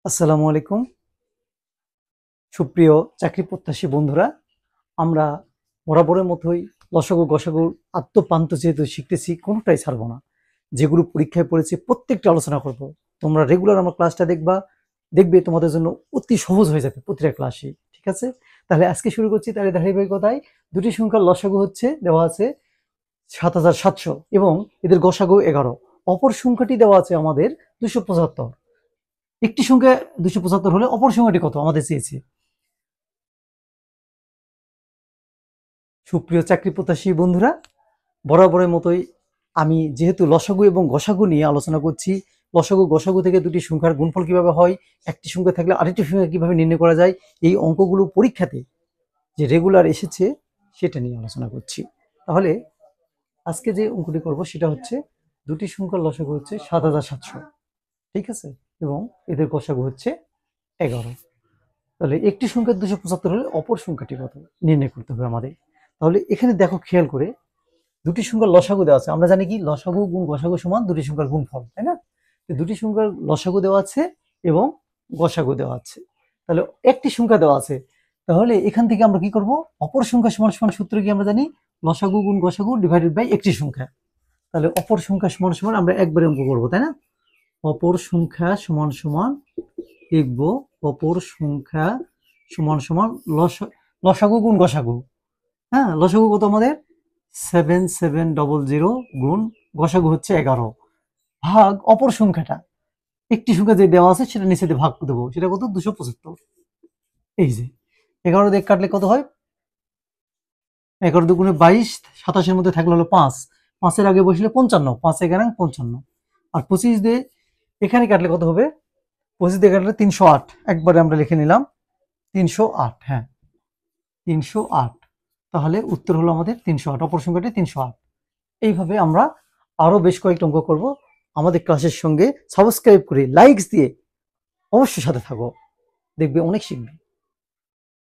আসসালামু আলাইকুম। সুপ্রিয় চাকরি প্রত্যাশী বন্ধুরা, আমরা বরাবরের মতোই লসাগু গসাগুর আদ্যপান্ত যেহেতু শিখতেছি, কোনোটাই ছাড়বো না। যেগুলো পরীক্ষায় পড়েছে প্রত্যেকটা আলোচনা করব। তোমরা রেগুলার আমার ক্লাসটা দেখবে তোমাদের জন্য অতি সহজ হয়ে যাবে প্রতিটা ক্লাসই। ঠিক আছে? তাহলে আজকে শুরু করছি। তাহলে ধারাবাহিকতায় দুটি সংখ্যার লসাগু হচ্ছে দেওয়া আছে ৭৭০০ এবং এদের গসাগু ১১। অপর সংখ্যাটি দেওয়া আছে আমাদের ২৭৫। একটি সংখ্যা ২৭৫ হলে অপর সংখ্যাটি কত আমাদের চেয়েছে। সুপ্রিয় চাকরি প্রত্যাশী বন্ধুরা, বরাবরের মতোই আমি যেহেতু লসাগু এবং গসাগু নিয়ে আলোচনা করছি, লসাগু গসাগু থেকে দুটি সংখ্যার গুণফল কিভাবে হয়, একটি সংখ্যা থাকলে আরেকটি সংখ্যা কিভাবে নির্ণয় করা যায়, এই অঙ্কগুলো পরীক্ষাতে যে রেগুলার এসেছে সেটা নিয়ে আলোচনা করছি। তাহলে আজকে যে অঙ্কটি করব সেটা হচ্ছে দুটি সংখ্যার লসাগু হচ্ছে ৭৭০০। ঠিক আছে? এবং এদের গসাগু হচ্ছে ১১। তাহলে একটি সংখ্যা ২৭৫ হলে অপর সংখ্যাটি কত নির্ণয় করতে হবে আমাদের। তাহলে এখানে দেখো খেয়াল করে, দুটি সংখ্যার লসাগু দেওয়া আছে। আমরা জানি কি লসাগু গুণ গসাগু সমান দুটি সংখ্যার গুণফল, তাই না? দুটি সংখ্যার লসাগু দেওয়া আছে এবং গসাগু দেওয়া আছে। তাহলে একটি সংখ্যা দেওয়া আছে, তাহলে এখান থেকে আমরা কি করব? অপর সংখ্যা সমান সমান সূত্র কি আমরা জানি, লসাগু গুণ গসাগু ডিভাইডেড বাই একটি সংখ্যা। তাহলে অপর সংখ্যা সমান সমান আমরা একবারে অঙ্ক করবো, তাই না? অপর সংখ্যা সমান সমান লিখব, অপর সংখ্যা সমান সমান লসাগু গুণ গসাগু। হ্যাঁ, লসাগু কত আমাদের 7700 গুণ গসাগু হচ্ছে 11 ভাগ অপর সংখ্যাটা, একটি সংখ্যা যে দেওয়া আছে সেটা নিচে দিয়ে ভাগ দেবো, সেটা কত 275। এই যে 11 দিয়ে কাটলে কত হয়, 11 দুগুণে 22, 27-এর মধ্যে থাকলে হলো 5, 5-এর আগে বসলে 55, 5 এগারো 55, আর 25 দিয়ে এখানে কাটলে কত হবে, 25 দিয়ে কাটলে 308। একবারে আমরা লিখে নিলাম 308। হ্যাঁ, 308। তাহলে উত্তর হলো আমাদের 308, অপর সংখ্যাটি 308। এইভাবে আমরা আরো বেশ কয়েকটা অঙ্ক করব। আমাদের ক্লাসের সঙ্গে সাবস্ক্রাইব করে লাইকস দিয়ে অবশ্যই সাথে থাকো, দেখবে অনেক শিখবে।